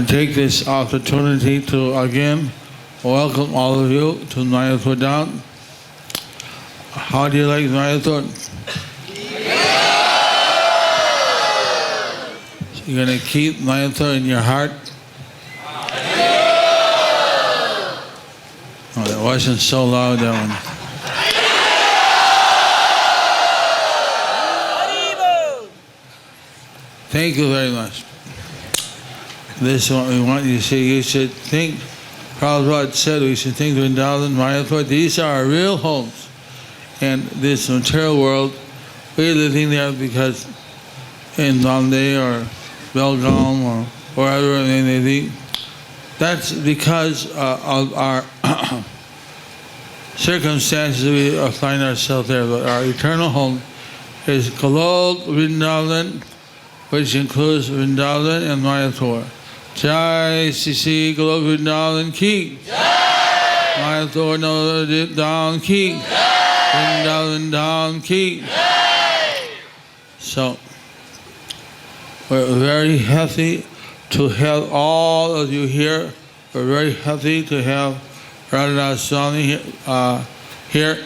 take this opportunity to again welcome all of you to Mayapur Dham. How do you like Mayapur? So you're going to keep Mayapur in your heart? Oh, that wasn't so loud, that one. Thank you very much. This is what we want you to see. You should think, Prabhupada said we should think Vrindavan, Mayapur, these are our real homes. And this material world, we're living there because in Bombay or Belgaum or wherever they may be, that's because of our circumstances we find ourselves there. But our eternal home is Golok Vrindavan, which includes Vrindavan and Mayapur. Jai Sisi Golok Vrindavan Ki. Mayapur Navadip Dham Ki. Vrindavan Dham Ki. So, we're very happy to have all of you here. We're very happy to have Radhanath-Swami here.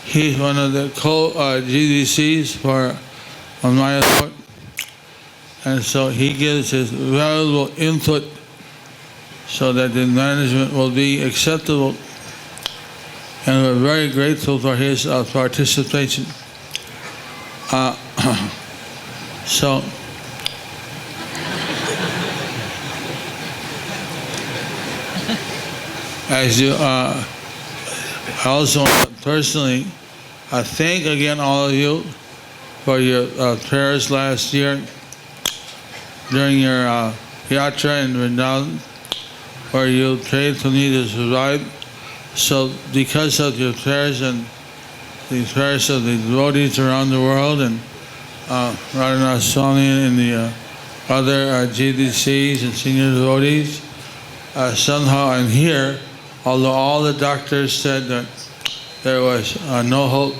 He's one of the co-GDCs for Mayapur. And so he gives his valuable input so that the management will be acceptable. And we're very grateful for his participation. So, as you, I also want to personally thank again all of you for your prayers last year during your yatra in Vrindavan, where you prayed for me to survive. So because of your prayers and the prayers of the devotees around the world and Radhanath-Swami and the other GDCs and senior devotees, somehow I'm here, although all the doctors said that there was no hope,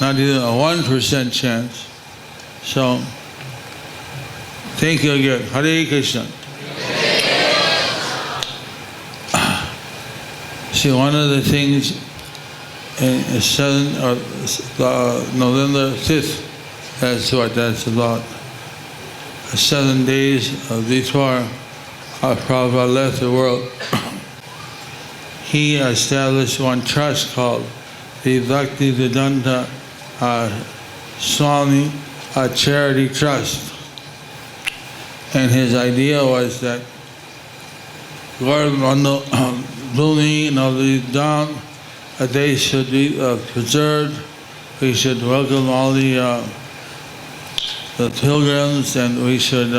not even a 1% chance. So, thank you again. Hare Krishna. See, one of the things in November 5th, that's what that's about. 7 days before Prabhupada left the world, he established one trust called the Bhaktivedanta Swami Charity Trust. And his idea was that Bhumi and Dham, they should be preserved. We should welcome all the pilgrims, and we should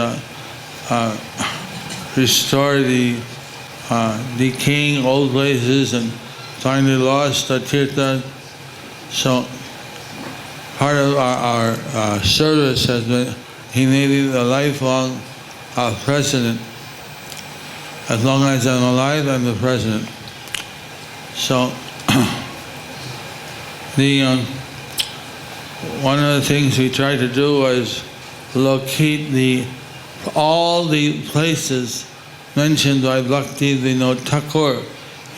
restore the decaying old places and finally lost Tirtha. So part of our service has been, he may be a lifelong president. As long as I'm alive, I'm the president. So one of the things we tried to do was locate all the places mentioned by Bhakti Vinod Thakur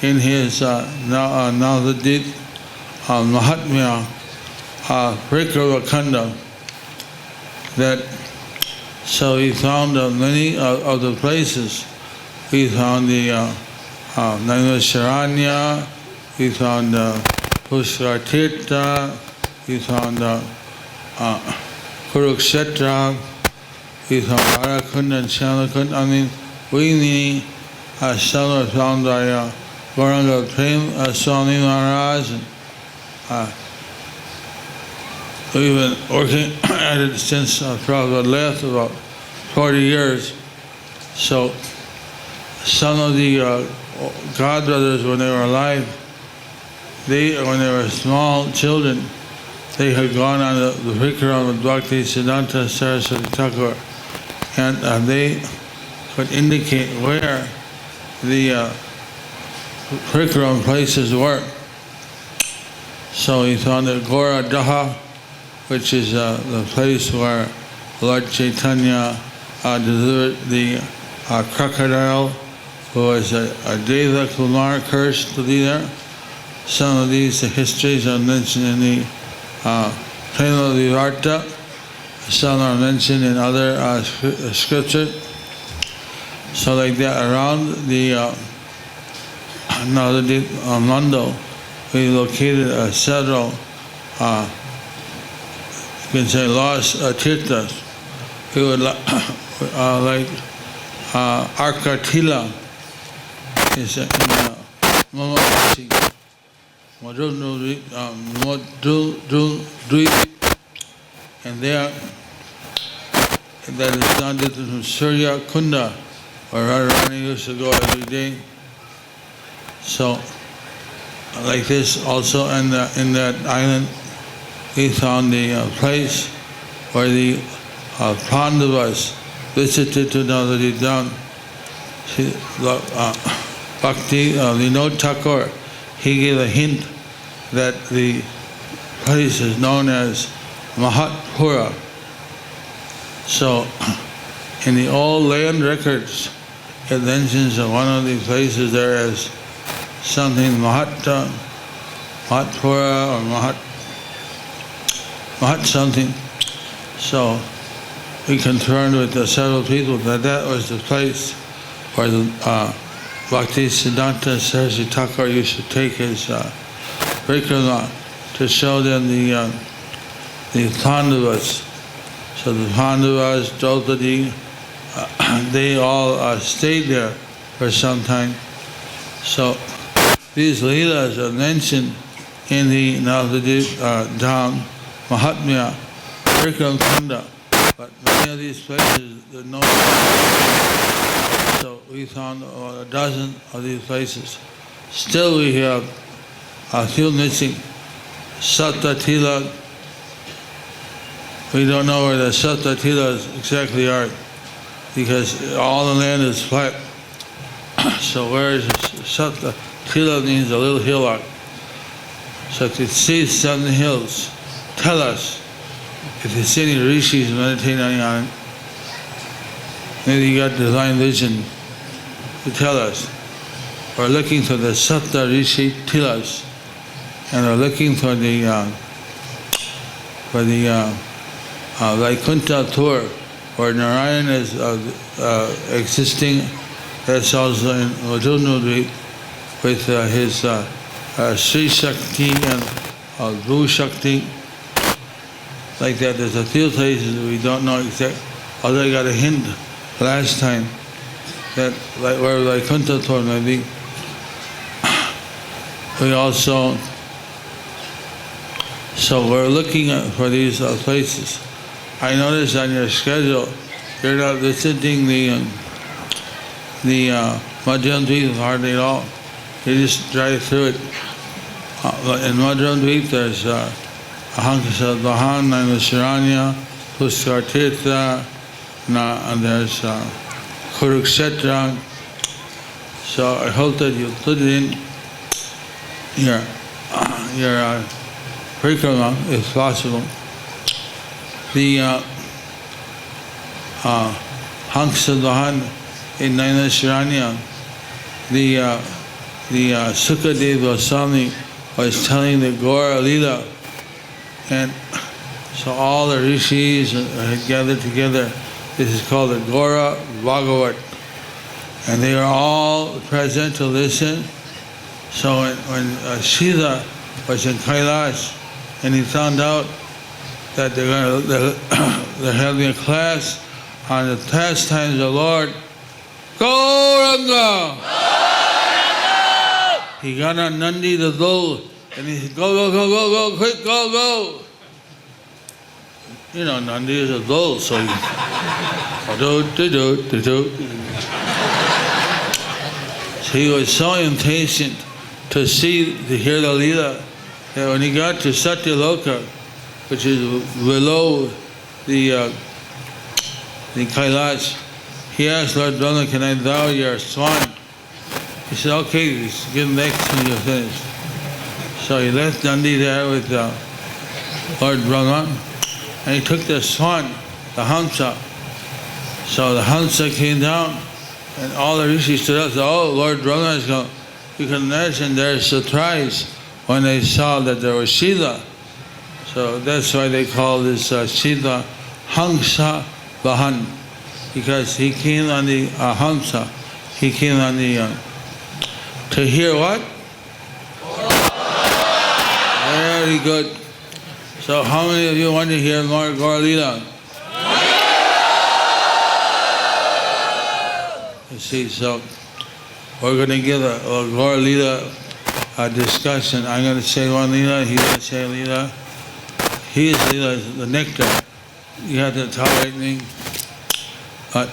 in his Navadip Mahatmya Prikrava-khanda. So we found many of the places. We found the Naimisharanya, we found Pushkar Tirtha, we found Kurukshetra, we found Harakund and Shanakund. I mean, we some are found by Gaura Lila Swami Maharaj. And, we've been working at it since Prabhupada left, about 40 years. So some of the godbrothers, when they were alive, when they were small children, they had gone on the Vikram with Bhakti Siddhanta Saraswati Thakur, and they could indicate where the Vikram places were. So he found that Gaura Daha, which is the place where Lord Chaitanya delivered the crocodile who was a Deva Kumar cursed to be there. Some of these histories are mentioned in the Mayapur Yatra. Some are mentioned in other scriptures. So like that, around the Mando, we located several, you can say, lost tirthas. We would like Arkatila is in Modul, and there, that is not different from Surya Kunda, where Radharani used to go every day. So, like this, also in that island, we found the place where the Pandavas visited to Navadip down. Bhakti Vinod Thakur, he gave a hint that the place is known as Mahatpura. So, in the old land records, it mentions that one of the places there as something Mahatpura or Mahat something. So, we confirmed with several people that that was the place where the Bhakti Siddhanta Saraswati Thakur used to take his Vikrama to show them the Pandavas. So the Pandavas, Draupadi, they all stayed there for some time. So these Leelas are mentioned in the Navadip Dham, Mahatmya, Vikram Kunda, but many of these places there are no. So we found a dozen of these places. Still we have a few missing. Saptatila, we don't know where the Saptatilas exactly are because all the land is flat. So where is Saptatila means a little hillock. So if you see 7 hills, tell us. If you see any rishis meditating on it, maybe you got divine vision to tell us. We're looking for the Sapta Rishi Tilas, and we're looking for the Vaikuntha tour, where Narayan is existing. That's also in Vadunudri with his Sri Shakti and Bhu Shakti. Like that, there's a few places we don't know exactly. Although I got a hint last time that like where Vaikuntha tour may be. We also, so we're looking for these places. I noticed on your schedule, you're not visiting the Madhyam Dweep hardly at all. You just drive through it. In Madhyam Dweep, there's Ahankasa Dahan, Naimisharanya, Puskar Tirtha, and there's Kurukshetra. So I hope that you put it in your parikrama, if possible. The Hanksa Dahan in Naimisharanya, the Sukadeva Swami was telling the Gaura Lila, and so all the rishis had gathered together. This is called the Gaura Bhagavat, and they are all present to listen. So when Shiva was in Kailash, and he found out that they're having a class on the pastimes of the Lord, Gauranga! He got on Nandi the bull, and he said, go, go, go, go, go, quick, go, go. You know, Nandi is a bull, so he... So he was so impatient to hear the Lila, that when he got to Satyaloka, which is below the Kailash, he asked Lord Brahma, can I vow your swan? He said, okay, just give him back when you're finished. So he left Nandi there with Lord Brahma, and he took the swan, the Hamsa. So the Hamsa came down, And all the rishis stood up, said, oh, Lord Radhanath is coming. You can imagine their surprise when they saw that there was Sila. So that's why they call this Sila Hamsa Vahan, because he came on the Hamsa. He came on the to hear what? Very good. So how many of you want to hear more Gaura Lila? You see, so we're going to give a Gaura Lila discussion. I'm going to say one Lila, he's going to say Lila. His Lila is the nectar. You have to tolerate me, but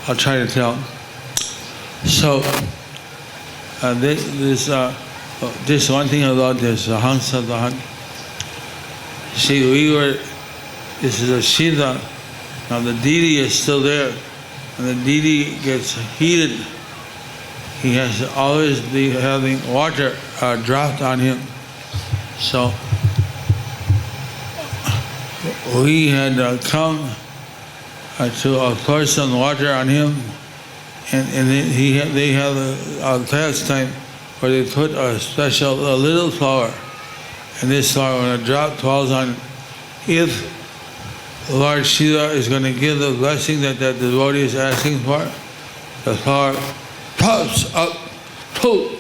I'll try to tell. So, this one thing about this Hamsa Dahan. See, this is a Shida. Now the deity is still there. When the deity gets heated, he has to always be having water dropped on him. So we had come to pour some water on him, and they have a pastime where they put a little flower, and this flower, when a drop falls on, if Lord Shiva is going to give the blessing that the devotee is asking for, the flower pops up, poof,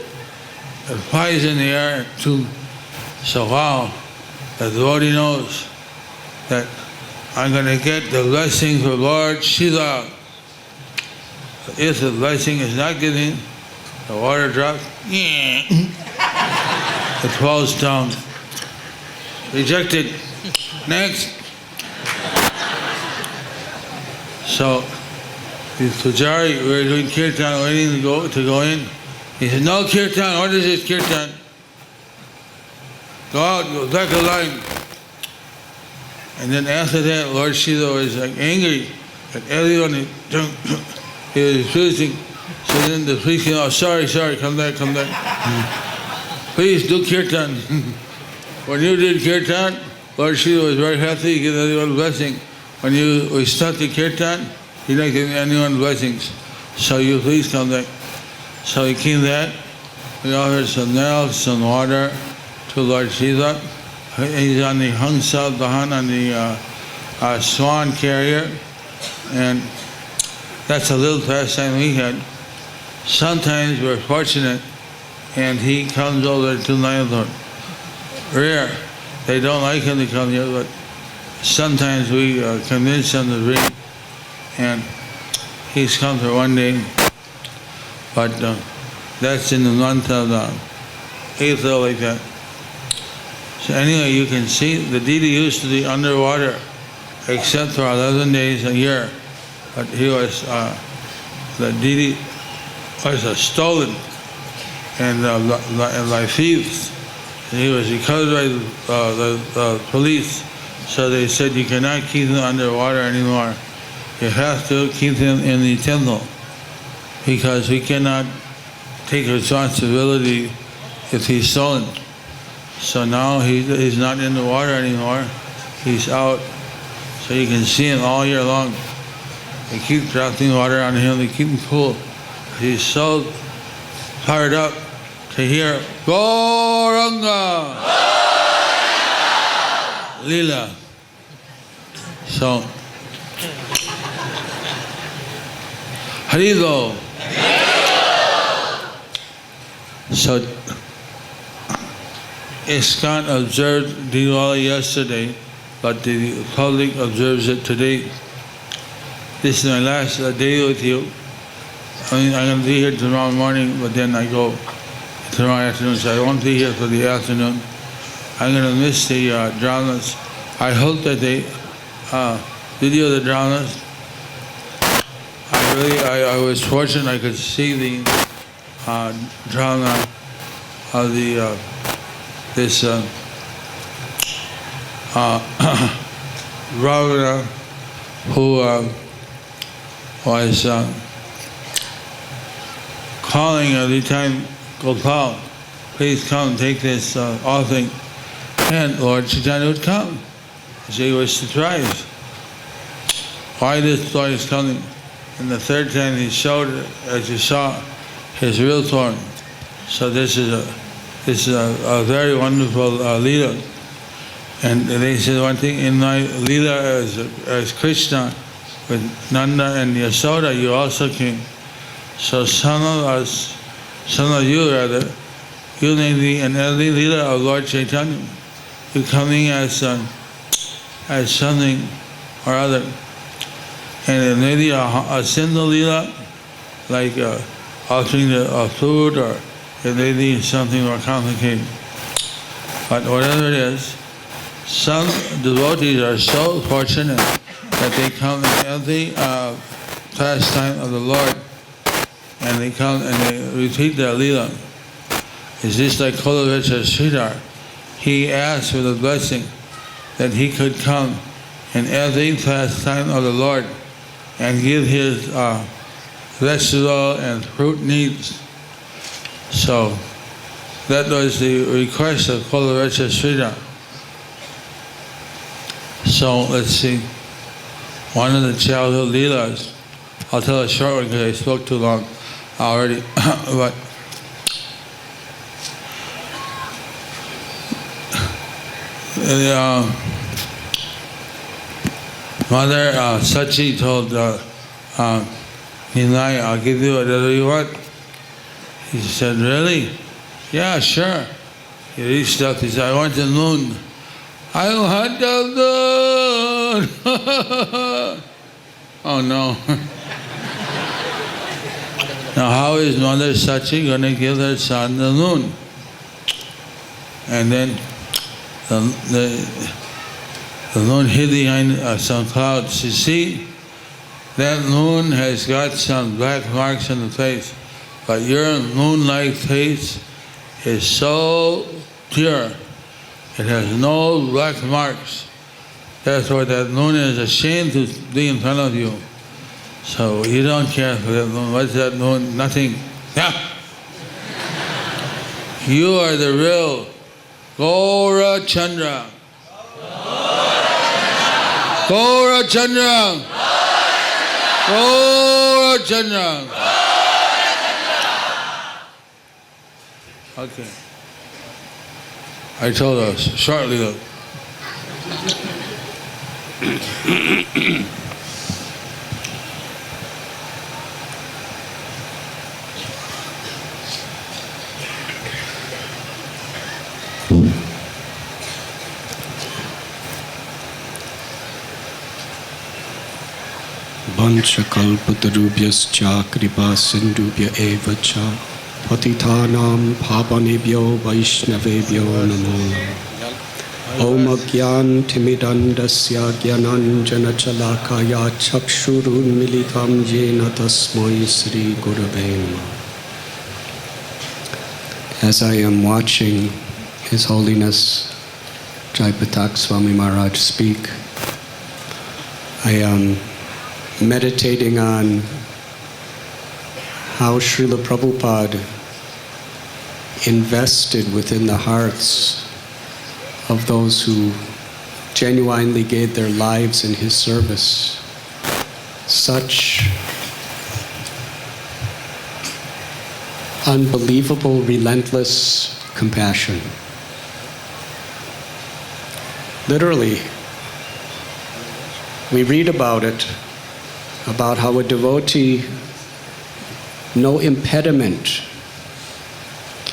it flies in the air, too. So wow, the devotee knows that I'm going to get the blessing for Lord Shiva. If the blessing is not given, the water drops, it falls down. Rejected. Next. So the Pujari, we were doing kirtan, waiting to go in. He said, no kirtan, what is this kirtan? Go out, go back a line. And then after that, Lord Shiva was like angry at everyone. He was refusing. So then the priest came out, sorry, come back. Please do kirtan. When you did kirtan, Lord Shiva was very happy, he gave everyone blessing. When we stopped the kirtan, he didn't give anyone blessings. So you please come back. So he came back. We offered some milk, some water to Lord Shiva. He's on the Hamsa Dahan, on the swan carrier. And that's a little pastime we had. Sometimes we're fortunate and he comes over to Mayapur. Rare. They don't like him to come here, but sometimes we convince him to bring. And he's come for one day. But that's in the month of April, like that. So anyway, you can see the deity used to be underwater, except for 11 days a year. But he was, the deity was stolen and by thieves. And he was recovered by the police. So they said you cannot keep him underwater anymore. You have to keep him in the temple, because we cannot take responsibility if he's stolen. So now he's not in the water anymore. He's out. So you can see him all year long. They keep dropping water on him. They keep him cool. He's so fired up to hear Gauranga Lila. So Harido. So ISKCON observed Diwali yesterday, but the public observes it today. This is my last day with you. I'm going to be here tomorrow morning, but then I go tomorrow afternoon, so I won't be here for the afternoon. I'm going to miss the dramas. I hope that they video the dramas. I was fortunate I could see the drama of the this Ravana, who was calling every time, Gopal, please come take this offering. And Lord Chaitanya would come. So he was surprised. Why this Lord is coming? and the third time he showed, as you saw, his real form. So this is a very wonderful Lila. And they said one thing, in my Lila as Krishna, with Nanda and Yasoda, you also came. So son of you rather, you may be an early Lila of Lord Chaitanya. You're coming as something or other. And it may be a single Lila, like altering the food, or it may be something more complicated. But whatever it is, some devotees are so fortunate that they come in every pastime of the Lord, and they come and they repeat their Lila. It's just like Kulavecha Sridhar. He asked for the blessing that he could come in every pastime of the Lord and give his vegetable and fruit needs. So that was the request of Kulavecha Sridhar. So let's see, one of the childhood Leelas, I'll tell a short one because I spoke too long already, but Mother Sachi told Nilai, I'll give you whatever you want. He said, really? Yeah, sure. He reached up, he said, I want the moon. I want the moon. Oh no. Now how is Mother Sachi going to give her son the moon? And then the moon hid behind some clouds. You see, that moon has got some black marks on the face, but your moon-like face is so pure. It has no black marks. Therefore, that moon is ashamed to be in front of you. So you don't care for that moon. What's that moon? Nothing. Yeah. You are the real Gaura Chandra. Gaura Chandra. Gaura Chandra. Okay. I told us shortly though. Vanchakalpatarubhyascha kripa sindhubhya eva cha patitanam pavanebhyo vaishnavebhyo namo Om agyan timidandasya gyananjana chalakaya chakshurun militam yena tasmai Sri Gurave Namaha. As I am watching His Holiness Jayapataka Swami Maharaj speak, I am meditating on how Srila Prabhupada invested within the hearts of those who genuinely gave their lives in his service such unbelievable, relentless compassion. Literally, we read about it, about how a devotee, no impediment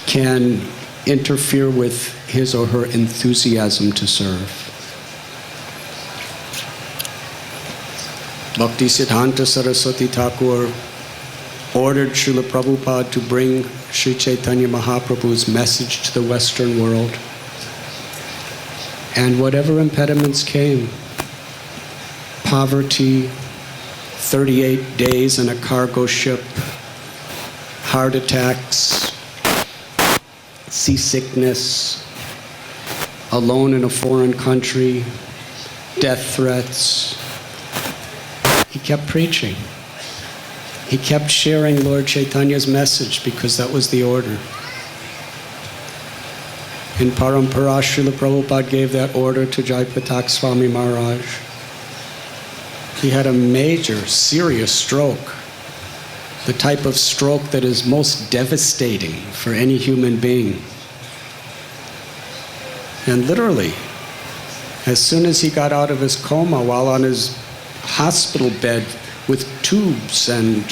can interfere with his or her enthusiasm to serve. Bhakti Siddhanta Saraswati Thakur ordered Srila Prabhupada to bring Sri Chaitanya Mahaprabhu's message to the Western world. And whatever impediments came, poverty, 38 days in a cargo ship, heart attacks, seasickness, alone in a foreign country, death threats. He kept preaching. He kept sharing Lord Chaitanya's message because that was the order. In Parampara, Srila Prabhupada gave that order to Jayapataka Swami Maharaj. He had a major, serious stroke. The type of stroke that is most devastating for any human being. And literally, as soon as he got out of his coma, while on his hospital bed with tubes and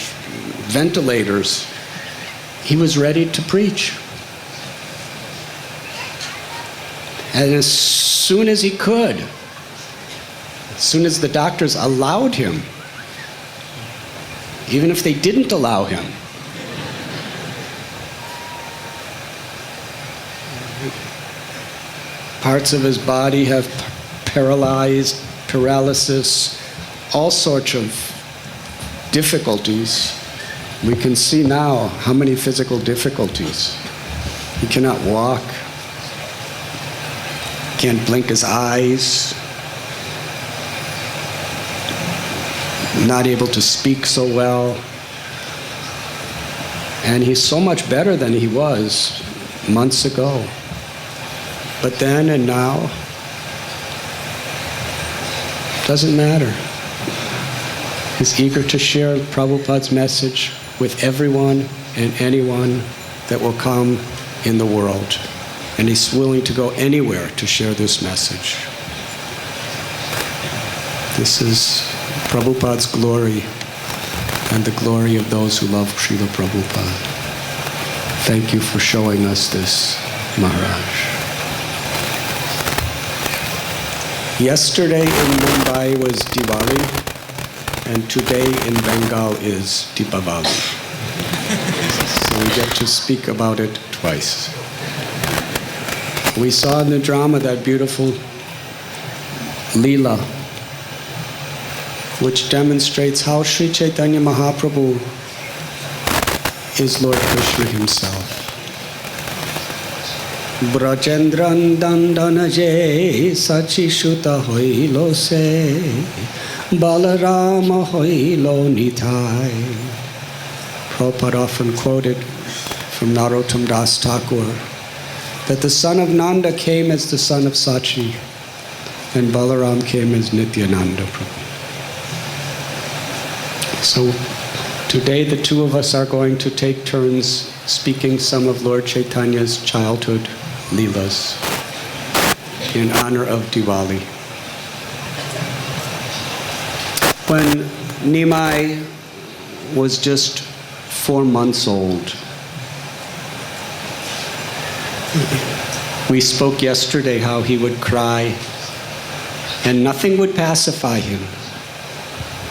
ventilators, he was ready to preach. And as soon as he could, as soon as the doctors allowed him, even if they didn't allow him, parts of his body have paralysis, all sorts of difficulties. We can see now how many physical difficulties. He cannot walk, can't blink his eyes, not able to speak so well. And he's so much better than he was months ago. But then and now, doesn't matter. He's eager to share Prabhupada's message with everyone and anyone that will come in the world. And he's willing to go anywhere to share this message. This is Prabhupada's glory and the glory of those who love Srila Prabhupada. Thank you for showing us this, Maharaj. Yesterday in Mumbai was Diwali, and today in Bengal is Deepavali. So we get to speak about it twice. We saw in the drama that beautiful Lila, which demonstrates how Sri Chaitanya Mahaprabhu is Lord Krishna himself. Brajendran dandanaje sachishuta hoilo se Balarama hoilo nitai. Prabhupada often quoted from Narottam Das Thakur that the son of Nanda came as the son of Sachi and Balaram came as Nityananda Prabhu. So today the two of us are going to take turns speaking some of Lord Chaitanya's childhood Leelas in honor of Diwali. When Nimai was just 4 months old, we spoke yesterday how he would cry and nothing would pacify him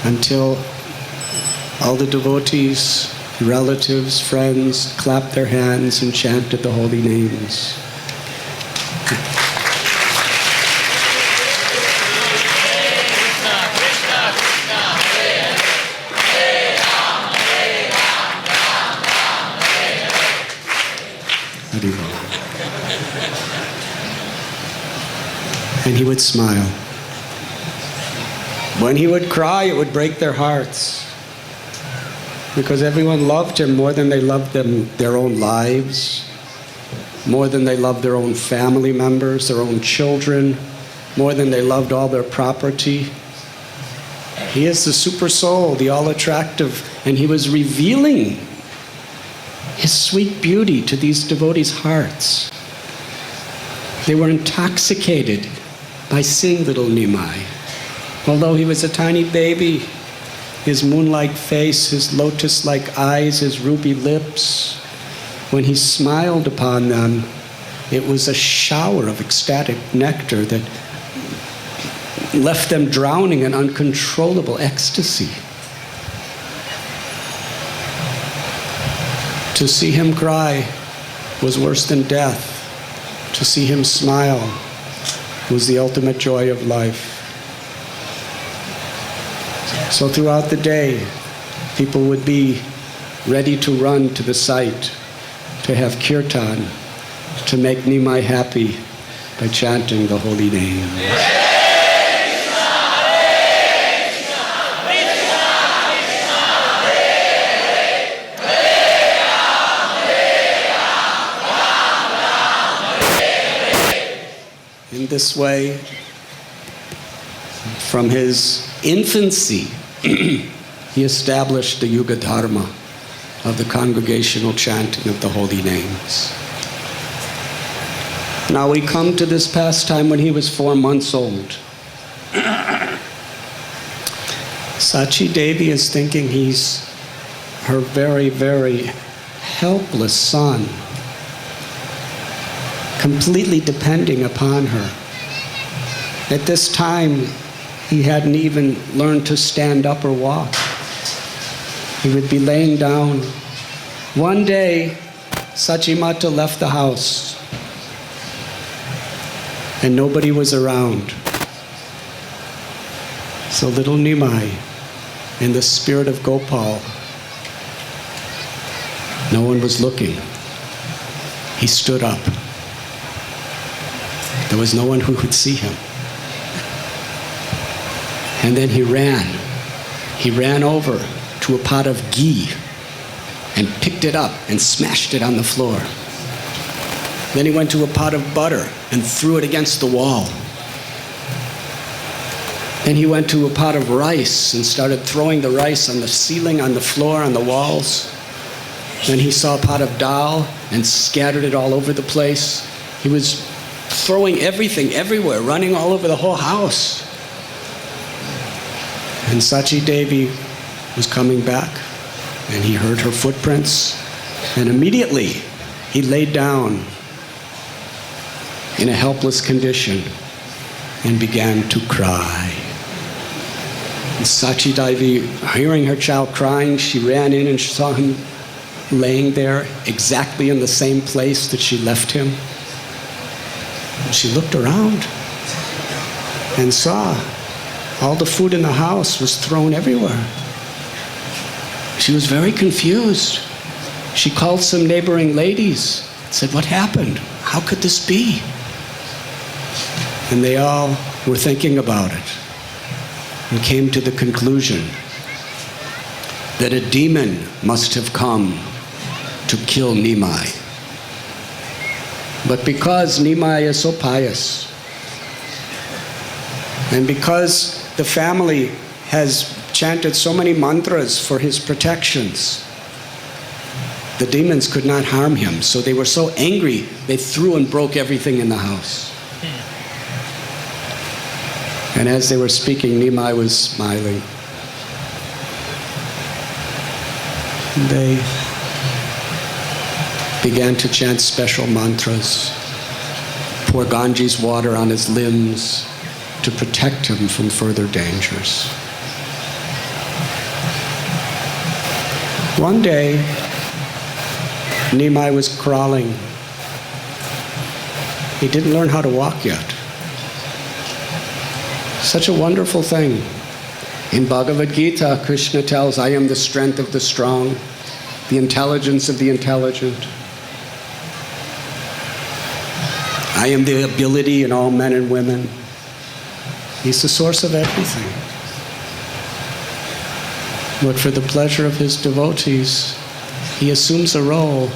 until all the devotees, relatives, friends clapped their hands and chanted the holy names. And he would smile. When he would cry, it would break their hearts. Because everyone loved him more than they loved their own lives, more than they loved their own family members, their own children, more than they loved all their property. He is the super soul, the all-attractive, and he was revealing his sweet beauty to these devotees' hearts. They were intoxicated by seeing little Nimai. Although he was a tiny baby, his moon-like face, his lotus-like eyes, his ruby lips, when he smiled upon them, it was a shower of ecstatic nectar that left them drowning in uncontrollable ecstasy. To see him cry was worse than death. To see him smile was the ultimate joy of life. So throughout the day, people would be ready to run to the site to have kirtan, to make Nimai happy by chanting the holy name. In this way, from his infancy, he established the Yuga Dharma of the congregational chanting of the holy names. Now we come to this pastime when he was 4 months old. Sachi Devi is thinking he's her very, very helpless son, completely depending upon her. At this time, he hadn't even learned to stand up or walk. He would be laying down. One day, Sachimata left the house, and nobody was around. So little Nimai, in the spirit of Gopal, no one was looking. He stood up. There was no one who could see him. And then he ran. He ran over to a pot of ghee and picked it up and smashed it on the floor. Then he went to a pot of butter and threw it against the wall. Then he went to a pot of rice and started throwing the rice on the ceiling, on the floor, on the walls. Then he saw a pot of dal and scattered it all over the place. He was throwing everything everywhere, running all over the whole house. And Sachi Devi was coming back, and he heard her footprints, and immediately he laid down in a helpless condition and began to cry. And Sachi Devi, hearing her child crying, she ran in and she saw him laying there exactly in the same place that she left him. And she looked around and saw all the food in the house was thrown everywhere. She was very confused. She called some neighboring ladies, said, "What happened? How could this be?" And they all were thinking about it and came to the conclusion that a demon must have come to kill Nimai. But because Nimai is so pious, and because the family has chanted so many mantras for his protections, the demons could not harm him. So they were so angry, they threw and broke everything in the house. And as they were speaking, Nimai was smiling. They began to chant special mantras, pour Ganges water on his limbs to protect him from further dangers. One day, Nimai was crawling. He didn't learn how to walk yet. Such a wonderful thing. In Bhagavad Gita, Krishna tells, "I am the strength of the strong, the intelligence of the intelligent. I am the ability in all men and women." He's the source of everything. But for the pleasure of his devotees, he assumes a role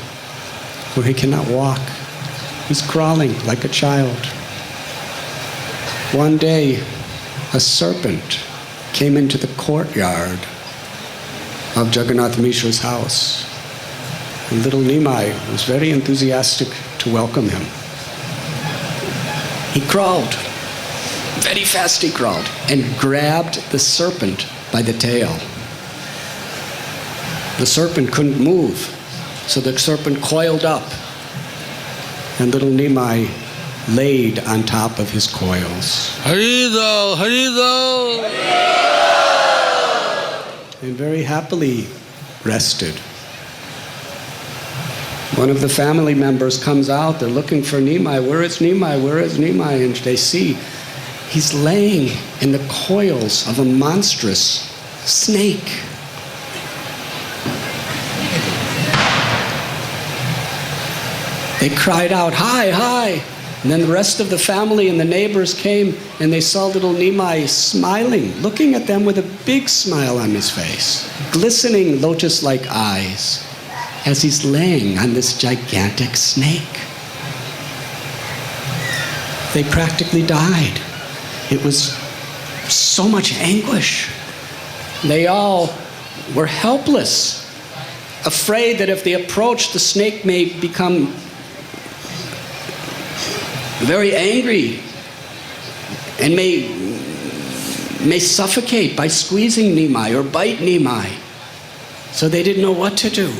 where he cannot walk. He's crawling like a child. One day, a serpent came into the courtyard of Jagannath Mishra's house. And little Nimai was very enthusiastic to welcome him. He crawled, very fast he crawled, and grabbed the serpent by the tail. The serpent couldn't move, so the serpent coiled up, and little Nimai laid on top of his coils. Haridol, Haridol! And very happily rested. One of the family members comes out, they're looking for Nimai. Where is Nimai? Where is Nimai? And they see he's laying in the coils of a monstrous snake. They cried out, "Hi, hi!" And then the rest of the family and the neighbors came and they saw little Nimai smiling, looking at them with a big smile on his face, glistening lotus-like eyes, as he's laying on this gigantic snake. They practically died. It was So much anguish. They all were helpless, afraid that if they approach, the snake may become very angry and may suffocate by squeezing Nimai or bite Nimai. So they didn't know what to do.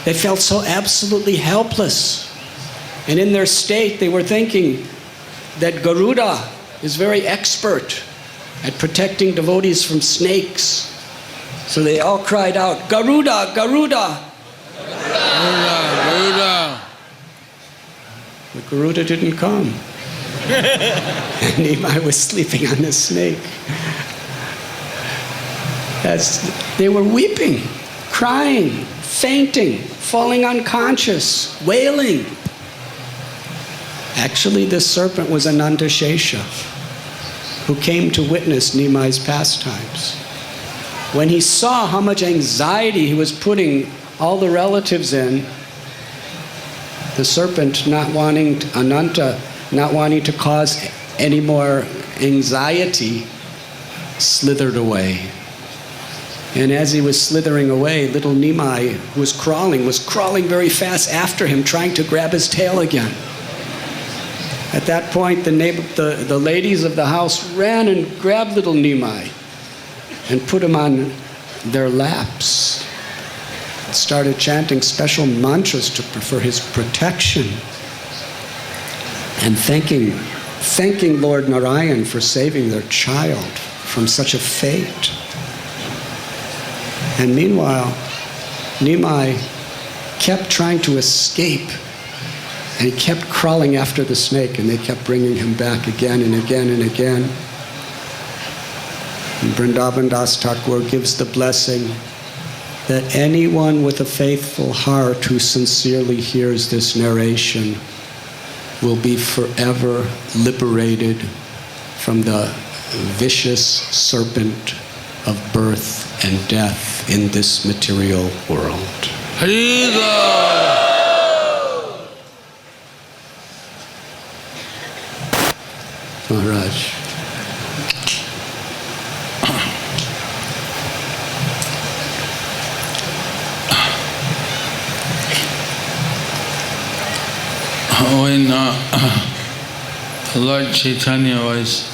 They felt so absolutely helpless. And in their state, they were thinking that Garuda is very expert at protecting devotees from snakes. So they all cried out, Garuda, Garuda! Garuda, Garuda. But Garuda didn't come. And Nimai was sleeping on the snake. They were weeping, crying, fainting, falling unconscious, wailing. Actually, this serpent was Ananta Shesha, who came to witness Nimai's pastimes. When he saw how much anxiety he was putting all the relatives in, the serpent, Ananta, not wanting to cause any more anxiety, slithered away. And as he was slithering away, little Nimai, who was crawling very fast after him, trying to grab his tail again. At that point, the ladies of the house ran and grabbed little Nimai and put him on their laps. Started chanting special mantras for his protection and thanking Lord Narayan for saving their child from such a fate. And meanwhile, Nimai kept trying to escape, and he kept crawling after the snake, and they kept bringing him back again and again and again. And Vrindavan Das Thakur gives the blessing that anyone with a faithful heart who sincerely hears this narration will be forever liberated from the vicious serpent of birth and death in this material world. Harika! Maharaj. When Lord Chaitanya was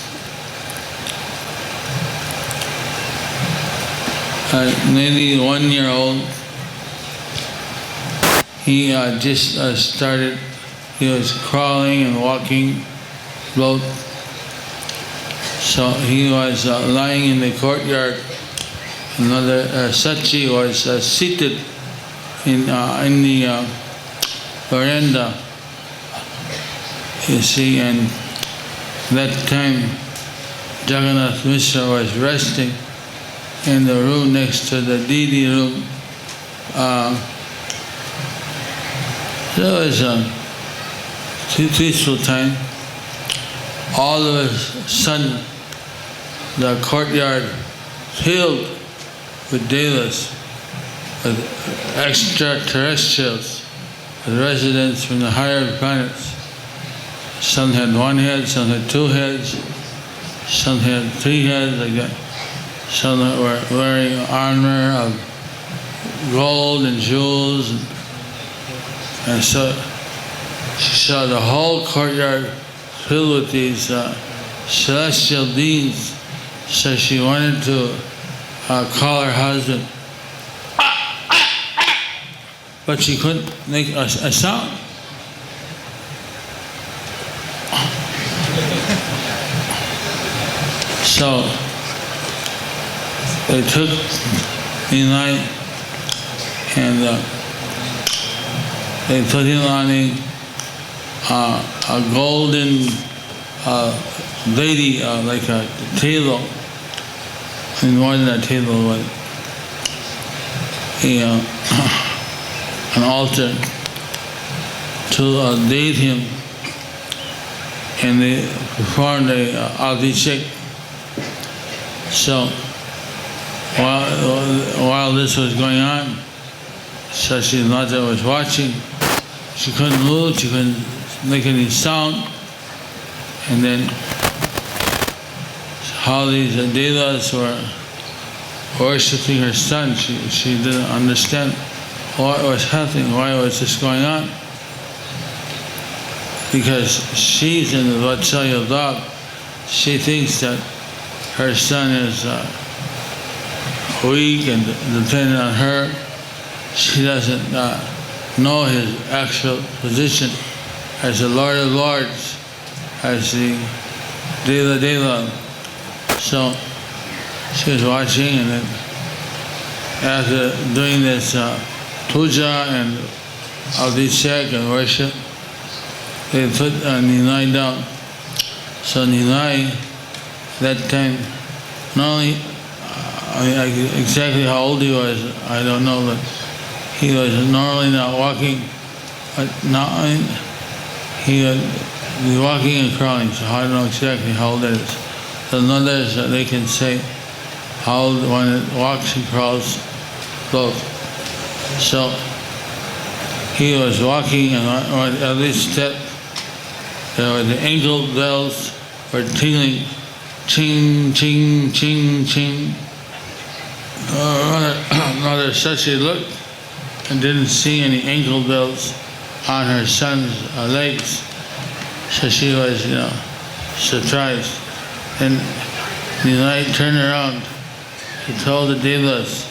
nearly 1 year old, he just started, he was crawling and walking both. So he was lying in the courtyard. Another Sachi was seated in the veranda. You see, and that time Jagannath Mishra was resting in the room next to the Didi room. So it was a peaceful time. All of a sudden, the courtyard filled with devas, with extraterrestrials, with residents from the higher planets. Some had 1 head, some had 2 heads, some had 3 heads, like that. Some were wearing armor of gold and jewels. And so she saw the whole courtyard filled with these celestial beings. So she wanted to call her husband, but she couldn't make a sound. So they took Nimai and they put him on a golden lady, like a table, and more than a table, but an altar to date him, and they performed a abhishek. So while this was going on, Shashi Mata was watching. She couldn't move, she couldn't make any sound. And then how these Leelas were worshipping her son. She didn't understand what was happening, why was this going on. Because she's in the Vatsalya dog, she thinks that her son is weak and dependent on her. She doesn't know his actual position as the Lord of Lords, as the Lila. So she was watching, and then after doing this puja and abhishek and worship, they put Nilai down. So Nilai, that time, not only exactly how old he was, I don't know, but he was normally not walking, but now he would be walking and crawling, so I don't know exactly how old that is. The others, they can say how old when it walks and crawls both. So he was walking, and on every step, the ankle bells were tingling, ching, ching, ching, ching. Mother Sachi looked and didn't see any ankle bells on her son's legs, so she was, surprised. And Nilai turned around. He told the devas,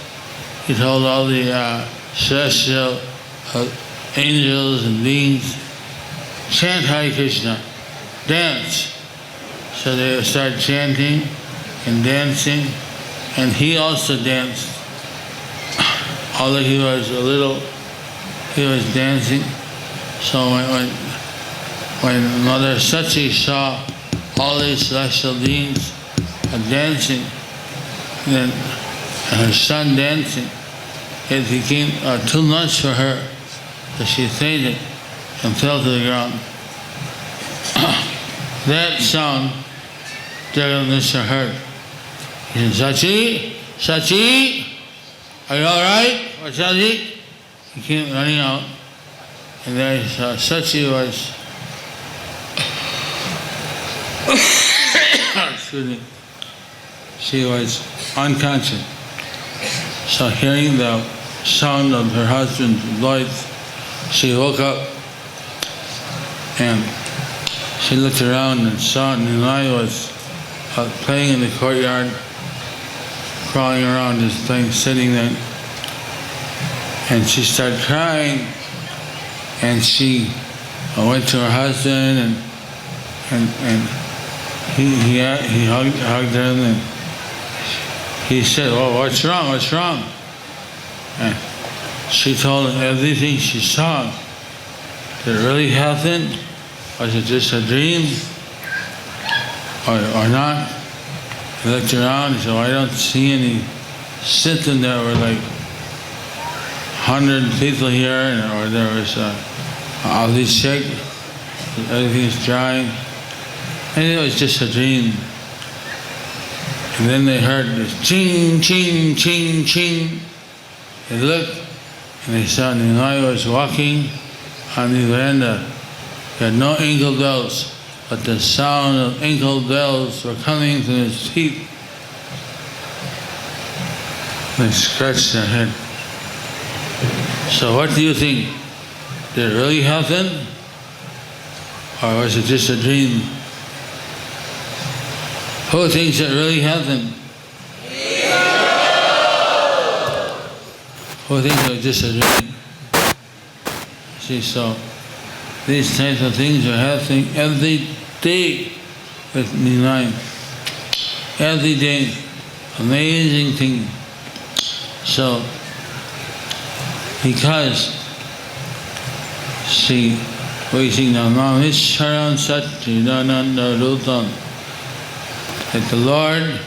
he told all the celestial angels and beings, chant Hare Krishna, dance. So they would start chanting and dancing, and he also danced. Although he was he was dancing. So when Mother Sachi saw all these celestial beings dancing, and her son dancing, it became too much for her, so she fainted and fell to the ground. That sound Jagannath heard. He said, Sachi, Sachi, are you all right? What's Sachi? He came running out, and there Sachi was, excuse me, she was unconscious. So hearing the sound of her husband's voice, she woke up and she looked around and saw Nilai was playing in the courtyard, crawling around, just playing, sitting there. And she started crying, and she went to her husband, and he hugged her, and he said, "Oh, what's wrong? What's wrong?" And she told him everything she saw. Did it really happen? Was it just a dream? Or not? He looked around, he said, I don't see any symptom. There were like 100 people here, or there was all these sick, everything's drying. And it was just a dream. And then they heard this ching, ching, ching, ching. They looked, and they saw Nilai was walking on the veranda. He had no ankle bells, but the sound of ankle bells were coming from his feet. They scratched their head. So what do you think? Did it really happen? Or was it just a dream? Who thinks it really happened? Who thinks it was just a dream? See, so these types of things are happening every day with Nilai. Every day. Amazing thing. So, because we sing Namam Ishwaram Satchidananda Rutam, that the Lord,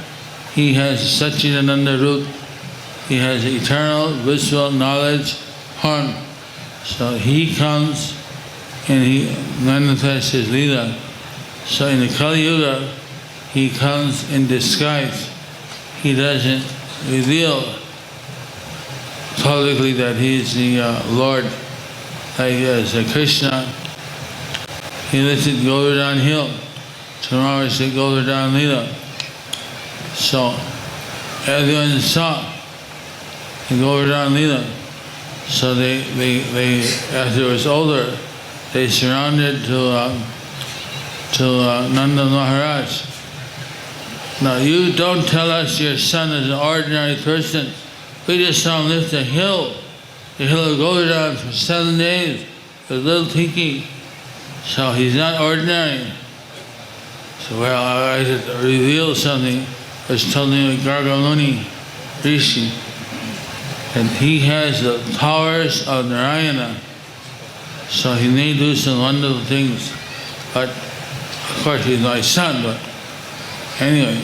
He has Satchidananda Root, He has eternal visual knowledge form. So He comes and He manifests His Lila. So in the Kali Yuga, He comes in disguise. He doesn't reveal publicly that He is the Lord. Like as Krishna, He lifted Govardhan Hill. Tomorrow is the Govardhan Lila. So everyone saw in Gaura Lila. So they after it was older, they surrounded to Nanda Maharaj. Now you don't tell us your son is an ordinary person. We just saw him lift a hill of Govardhan for 7 days with little Tiki. So he's not ordinary. So well, I had to reveal something. I was telling me Gargamuni Rishi. And he has the powers of Narayana. So he may do some wonderful things. But of course he's my son, but anyway,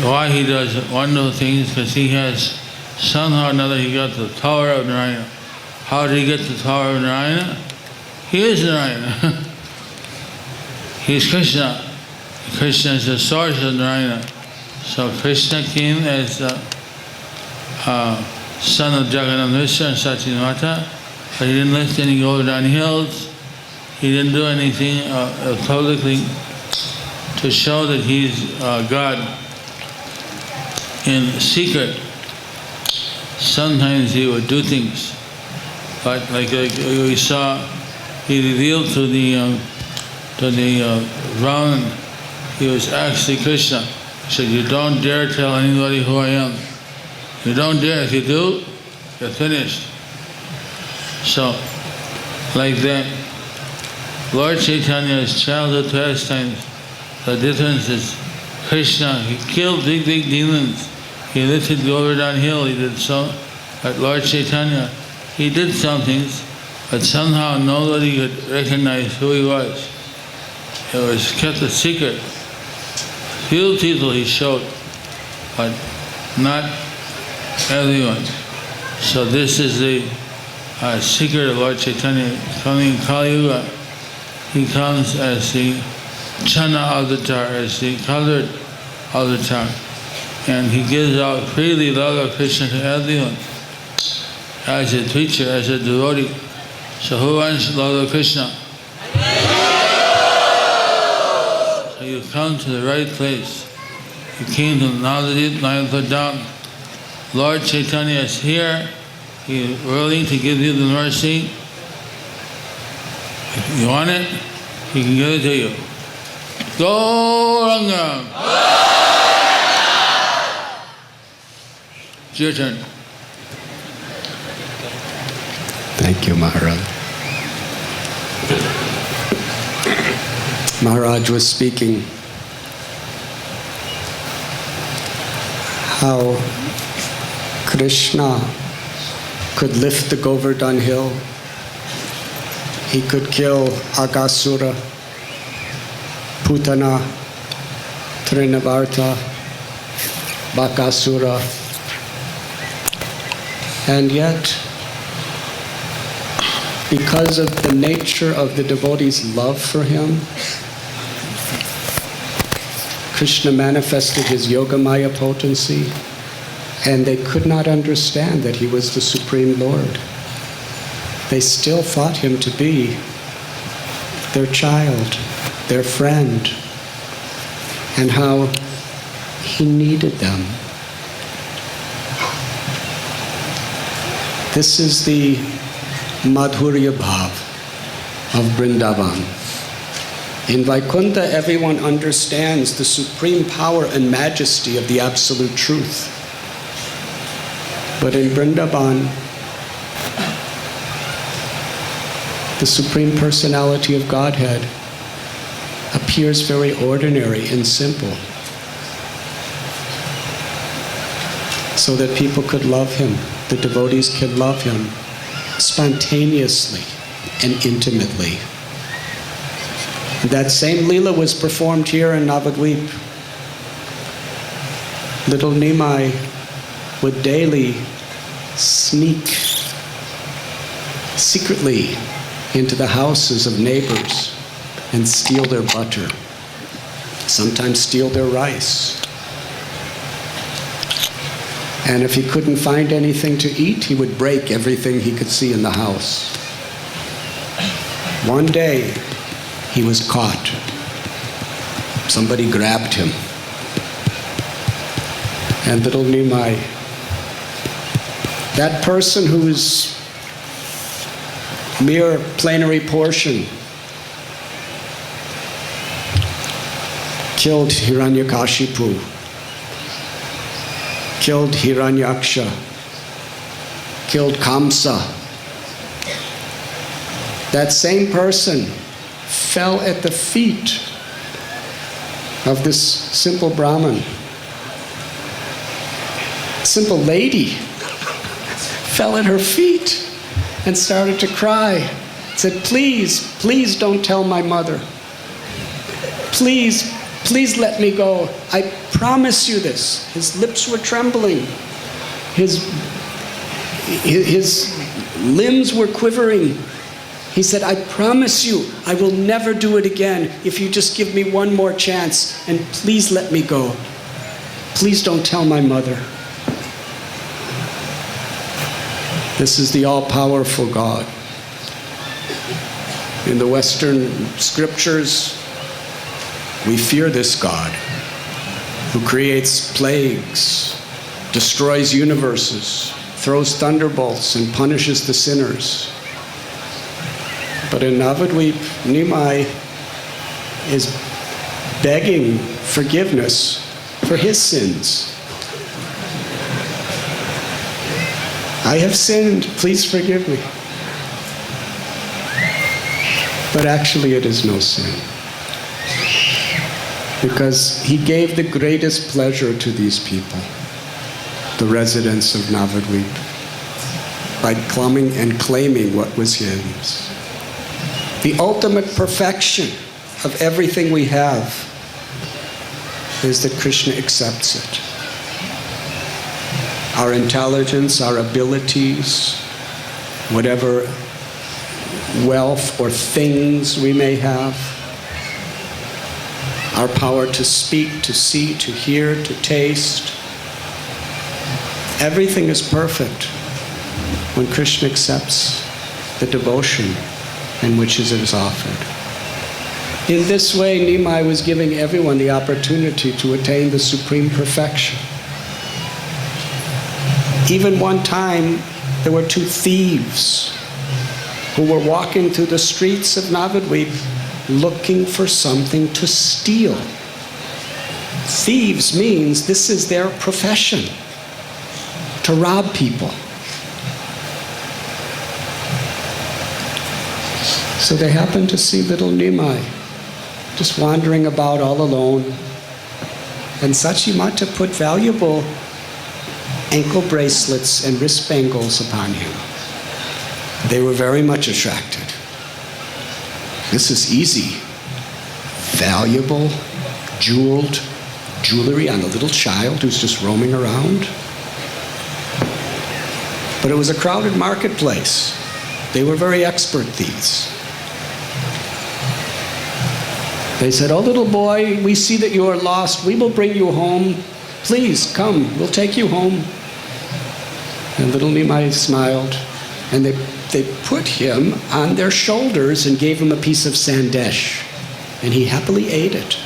why he does wonderful things? Because he has, somehow or another, he got the power of Narayana. How did he get the power of Narayana? He is Narayana. He is Krishna. Krishna is the source of Narayana. So Krishna came as the son of Jagannath Mishra and Satyamata, but he didn't lift any Govardhan hills. He didn't do anything publicly to show that he's God. In secret, sometimes he would do things, but like we saw, he revealed to the Ravan, he was actually Krishna. He said, "You don't dare tell anybody who I am. You don't dare. If you do, you're finished." So, like that, Lord Chaitanya's childhood pastimes, the difference is Krishna, he killed big demons. He lifted Govardhan Hill, he did so. But Lord Chaitanya, he did some things, but somehow nobody could recognize who he was. It was kept a secret. Few people he showed, but not everyone. So this is the secret of Lord Chaitanya coming in Kali Yuga. He comes as the Channa avatar, as the colored avatar, and he gives out freely love of Krishna to everyone, as a teacher, as a devotee. So who wants love of Krishna? So you come to the right place. You came to Navadip, Mayapur. Lord Chaitanya is here. He is willing to give you the mercy. If you want it, he can give it to you. Gauranga! It's your turn. Thank you, Maharaj. Maharaj was speaking how Krishna could lift the Govardhan hill. He could kill Aghasura, Putana, Trinavarta, Bakasura, and yet, because of the nature of the devotee's love for him, Krishna manifested his Yogamaya potency, and they could not understand that he was the Supreme Lord. They still thought him to be their child, their friend, and how he needed them. This is the Madhurya Bhav of Vrindavan. In Vaikuntha, everyone understands the supreme power and majesty of the Absolute Truth. But in Vrindavan, the Supreme Personality of Godhead appears very ordinary and simple, so that people could love him, the devotees could love him spontaneously and intimately. That same Lila was performed here in Navadvip. Little Nimai would daily sneak secretly into the houses of neighbors and steal their butter, sometimes steal their rice. And if he couldn't find anything to eat, he would break everything he could see in the house. One day, he was caught. Somebody grabbed him And little Nimai, that person who is mere plenary portion, killed Hiranyakashipu, killed Hiranyaksha, killed Kamsa. That same person fell at the feet of this simple Brahmin. Simple lady fell at her feet and started to cry. Said, please, please don't tell my mother. Please, please let me go. I promise you this. His lips were trembling. His limbs were quivering. He said, I promise you, I will never do it again if you just give me one more chance, and please let me go. Please don't tell my mother. This is the all-powerful God. In the Western scriptures, we fear this God who creates plagues, destroys universes, throws thunderbolts, and punishes the sinners. But in Navadvip, Nimai is begging forgiveness for his sins. I have sinned, please forgive me. But actually it is no sin. Because he gave the greatest pleasure to these people, the residents of Navadvip, by coming and claiming what was his. The ultimate perfection of everything we have is that Krishna accepts it. Our intelligence, our abilities, whatever wealth or things we may have, our power to speak, to see, to hear, to taste, everything is perfect when Krishna accepts the devotion in which it is offered. In this way, Nimai was giving everyone the opportunity to attain the supreme perfection. Even one time, there were two thieves who were walking through the streets of Navadvip looking for something to steal. Thieves means this is their profession, to rob people. So they happened to see little Nimai just wandering about all alone. And Sachimata put valuable ankle bracelets and wrist bangles upon him. They were very much attracted. This is easy. Valuable, jeweled jewelry on a little child who's just roaming around. But it was a crowded marketplace. They were very expert thieves. They said, oh, little boy, we see that you are lost. We will bring you home. Please, come. We'll take you home. And little Nimai smiled. And they put him on their shoulders and gave him a piece of sandesh. And he happily ate it.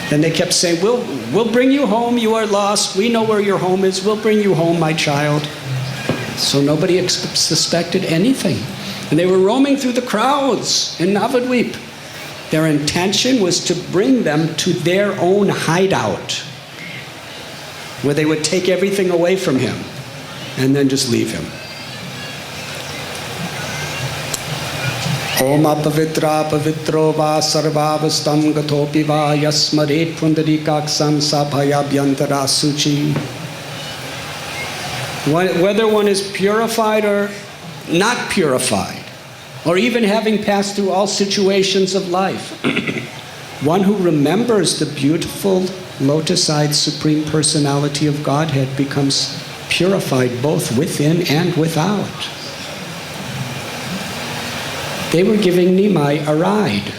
Then they kept saying, we'll bring you home. You are lost. We know where your home is. We'll bring you home, my child. So nobody suspected anything. And they were roaming through the crowds in Navadvip. Their intention was to bring them to their own hideout, where they would take everything away from him and then just leave him. Om apavitra pavitro va sarvavastam gatopi va yasmaret pundarikaksam sabhayabhyantara suchi. Whether one is purified or not purified, or even having passed through all situations of life, one who remembers the beautiful lotus-eyed Supreme Personality of Godhead becomes purified both within and without. They were giving Nimai a ride.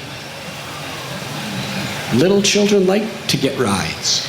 Little children like to get rides.